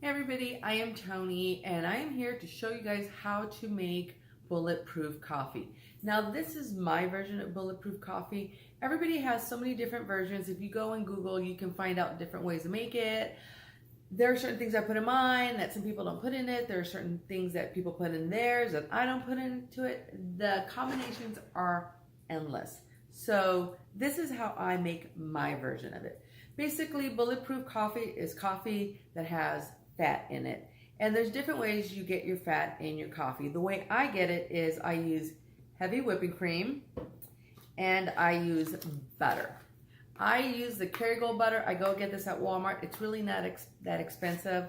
Hey everybody, I am Toni and I am here to show you guys how to make bulletproof coffee. Now this is my version of bulletproof coffee. Everybody has so many different versions. If you go on Google, you can find out different ways to make it. There are certain things I put in mine that some people don't put in it. There are certain things that people put in theirs that I don't put into it. The combinations are endless. So this is how I make my version of it. Basically, bulletproof coffee is coffee that has fat in it. And there's different ways you get your fat in your coffee. The way I get it is I use heavy whipping cream and I use butter. I use the Kerrygold butter. I go get this at Walmart. It's really not that expensive.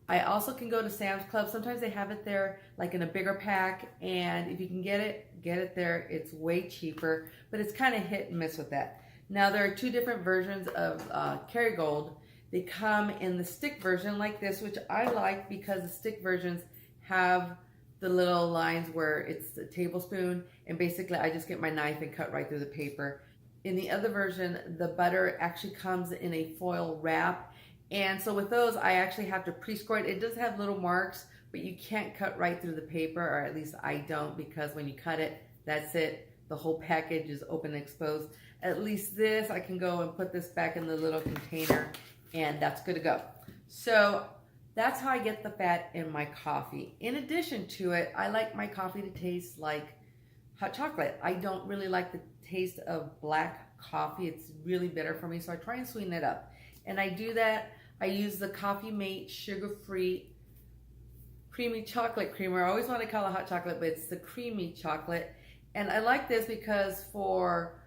I also can go to Sam's Club. Sometimes they have it there like in a bigger pack, and if you can get it there. It's way cheaper, but it's kind of hit and miss with that. Now there are two different versions of Kerrygold. They come in the stick version like this, which I like because the stick versions have the little lines where it's a tablespoon, and basically I just get my knife and cut right through the paper. In the other version, the butter actually comes in a foil wrap, and so with those I actually have to pre-score it. It does have little marks, but you can't cut right through the paper, or at least I don't, because when you cut it, that's it. The whole package is open and exposed. At least this, I can go and put this back in the little container, and that's good to go. So that's how I get the fat in my coffee. In addition to it, I like my coffee to taste like hot chocolate. I don't really like the taste of black coffee. It's really bitter for me, so I try and sweeten it up. And I do that. I use the Coffee Mate sugar-free creamy chocolate creamer. I always want to call it hot chocolate, but it's the creamy chocolate. And I like this because for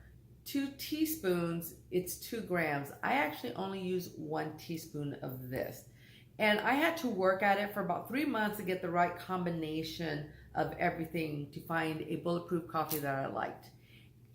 2 teaspoons, it's 2 grams. I actually only use 1 teaspoon of this. And I had to work at it for about 3 months to get the right combination of everything to find a bulletproof coffee that I liked.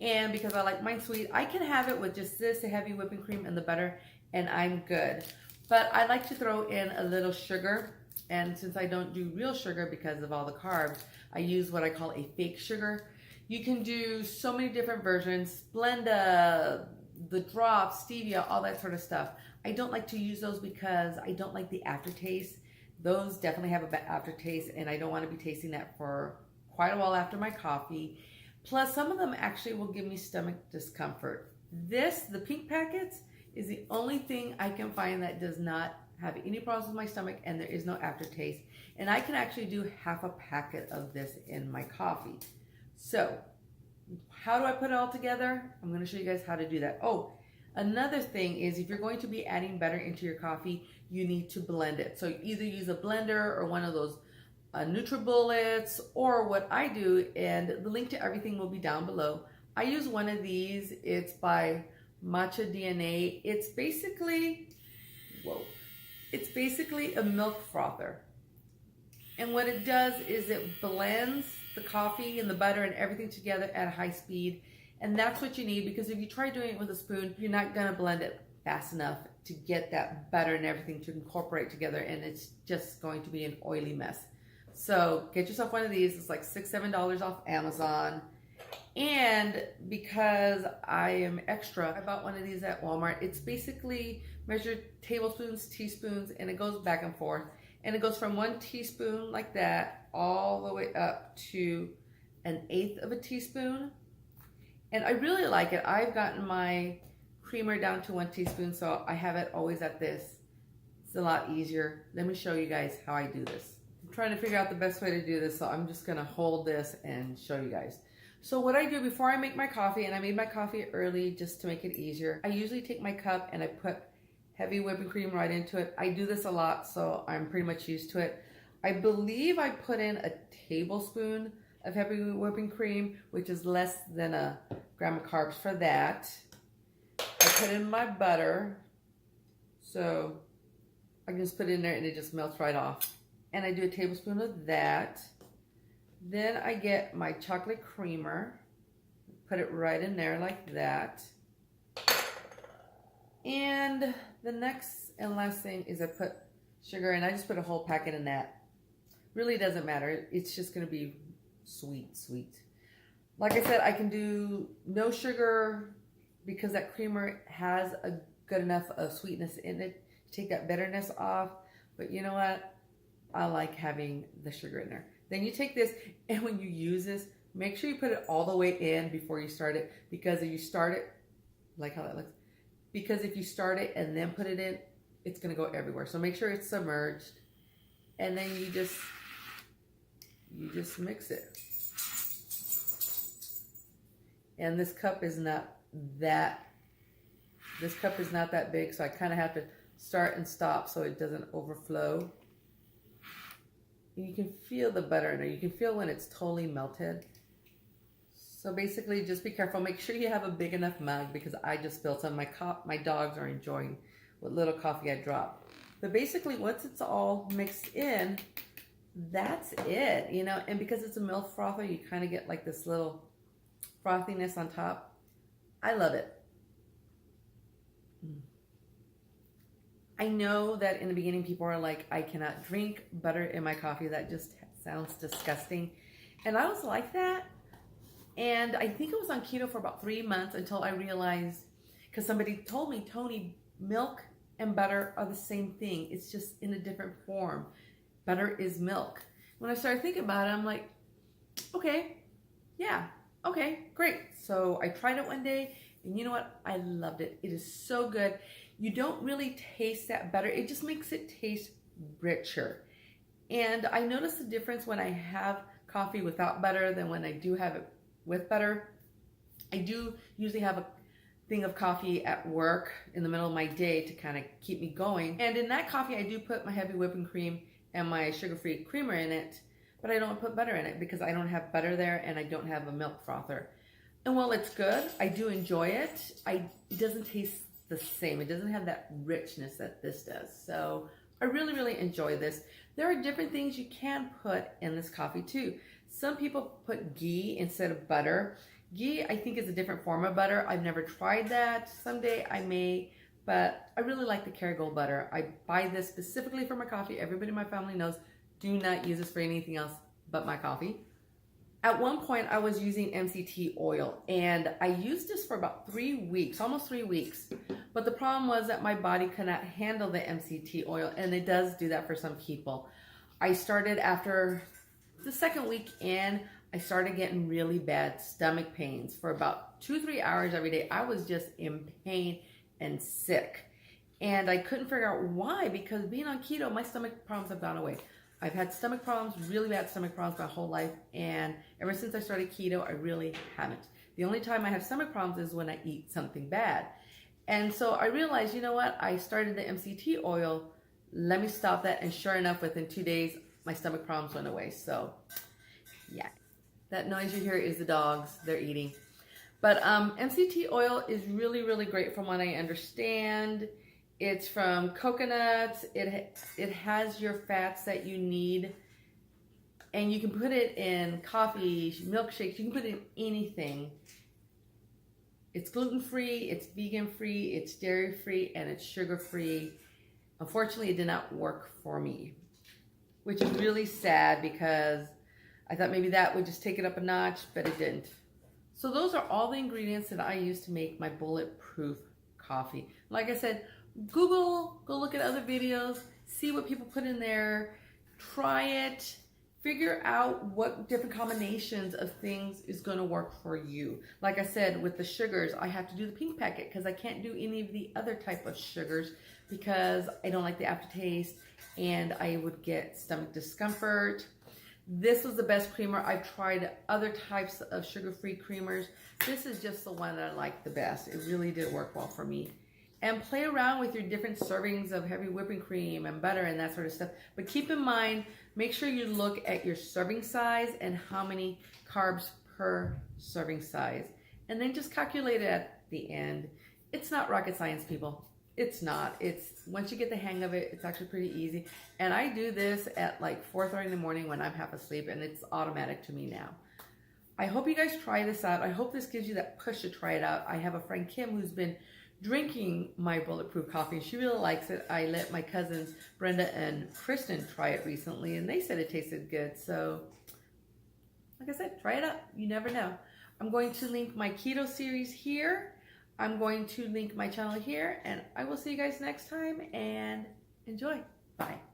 And because I like mine sweet, I can have it with just this, the heavy whipping cream and the butter, and I'm good. But I like to throw in a little sugar. And since I don't do real sugar because of all the carbs, I use what I call a fake sugar. You can do so many different versions, Splenda, the drops, stevia, all that sort of stuff. I don't like to use those because I don't like the aftertaste. Those definitely have a bad aftertaste, and I don't want to be tasting that for quite a while after my coffee. Plus, some of them actually will give me stomach discomfort. The pink packets, is the only thing I can find that does not have any problems with my stomach, and there is no aftertaste. And I can actually do half a packet of this in my coffee. So, how do I put it all together? I'm going to show you guys how to do that. Oh, another thing is if you're going to be adding butter into your coffee, you need to blend it. So either use a blender or one of those NutriBullets, or what I do, and the link to everything will be down below. I use one of these. It's by Matcha DNA. It's basically a milk frother. And what it does is it blends the coffee and the butter and everything together at a high speed. And that's what you need, because if you try doing it with a spoon, you're not going to blend it fast enough to get that butter and everything to incorporate together, and it's just going to be an oily mess. So get yourself one of these. It's like $6, $7 off Amazon. And because I am extra, I bought one of these at Walmart. It's basically measured tablespoons, teaspoons, and it goes back and forth. And it goes from 1 teaspoon like that all the way up to 1/8 of a teaspoon. And I really like it. I've gotten my creamer down to 1 teaspoon, so I have it always at this. It's a lot easier. Let me show you guys how I do this. I'm trying to figure out the best way to do this, so I'm just gonna hold this and show you guys. So what I do before I make my coffee, and I made my coffee early just to make it easier, I usually take my cup and I put heavy whipping cream right into it. I do this a lot, so I'm pretty much used to it. I believe I put in a tablespoon of heavy whipping cream, which is less than a gram of carbs for that. I put in my butter, so I can just put it in there and it just melts right off. And I do a tablespoon of that. Then I get my chocolate creamer, put it right in there like that. And the next and last thing is I put sugar, and I just put a whole packet in that. Really doesn't matter. It's just going to be sweet, sweet. Like I said, I can do no sugar because that creamer has a good enough of sweetness in it to take that bitterness off. But you know what? I like having the sugar in there. Then you take this, and when you use this, make sure you put it all the way in before you start it, because if you start it, like how that looks, because if you start it and then put it in, it's going to go everywhere. So make sure it's submerged, and then you just mix it. And this cup is not that big, so I kind of have to start and stop so it doesn't overflow. And you can feel the butter in there. You can feel when it's totally melted. So basically, just be careful. Make sure you have a big enough mug, because I just spilled some. My dogs are enjoying what little coffee I dropped. But basically, once it's all mixed in, that's it, you know. And because it's a milk frother, you kind of get like this little frothiness on top. I love it. I know that in the beginning people are like, I cannot drink butter in my coffee. That just sounds disgusting. And I was like that. And I think I was on keto for about 3 months until I realized, because somebody told me, Toni, milk and butter are the same thing. It's just in a different form. Butter is milk. When I started thinking about it, I'm like, okay, yeah, okay, great. So I tried it one day, and you know what? I loved it. It is so good. You don't really taste that butter. It just makes it taste richer. And I notice the difference when I have coffee without butter than when I do have it with butter. I do usually have a thing of coffee at work in the middle of my day to kind of keep me going. And in that coffee, I do put my heavy whipping cream and my sugar-free creamer in it, but I don't put butter in it because I don't have butter there and I don't have a milk frother. And while it's good, I do enjoy it. It doesn't taste the same. It doesn't have that richness that this does. So I really, really enjoy this. There are different things you can put in this coffee too. Some people put ghee instead of butter. Ghee, I think, is a different form of butter. I've never tried that. Someday I may, but I really like the Kerrygold butter. I buy this specifically for my coffee. Everybody in my family knows, do not use this for anything else but my coffee. At one point, I was using MCT oil, and I used this for about 3 weeks, almost 3 weeks. But the problem was that my body could not handle the MCT oil, and it does do that for some people. I started after the second week in, I started getting really bad stomach pains for about 2-3 hours every day. I was just in pain and sick. And I couldn't figure out why, because being on keto, my stomach problems have gone away. I've had stomach problems, really bad stomach problems my whole life, and ever since I started keto, I really haven't. The only time I have stomach problems is when I eat something bad. And so I realized, you know what, I started the MCT oil, let me stop that, and sure enough, within 2 days, my stomach problems went away. So, yeah. That noise you hear is the dogs, they're eating. But MCT oil is really, really great from what I understand. It's from coconuts. It has your fats that you need. And you can put it in coffee, milkshakes. You can put it in anything. It's gluten-free, it's vegan-free, it's dairy-free, and it's sugar-free. Unfortunately, it did not work for me, which is really sad because I thought maybe that would just take it up a notch, but it didn't. So those are all the ingredients that I use to make my Bulletproof coffee. Like I said, Google, go look at other videos, see what people put in there, try it, figure out what different combinations of things is going to work for you. Like I said, with the sugars, I have to do the pink packet because I can't do any of the other type of sugars because I don't like the aftertaste and I would get stomach discomfort. This was the best creamer. I've tried other types of sugar-free creamers. This is just the one that I like the best. It really did work well for me. And play around with your different servings of heavy whipping cream and butter and that sort of stuff. But keep in mind, make sure you look at your serving size and how many carbs per serving size. And then just calculate it at the end. It's not rocket science, people. It's not. Once you get the hang of it, it's actually pretty easy. And I do this at like 4:30 in the morning when I'm half asleep, and it's automatic to me now. I hope you guys try this out. I hope this gives you that push to try it out. I have a friend, Kim, who's been drinking my Bulletproof coffee. She really likes it. I let my cousins, Brenda and Kristen, try it recently, and they said it tasted good. So, like I said, try it out. You never know. I'm going to link my keto series here. I'm going to link my channel here, and I will see you guys next time, and enjoy. Bye.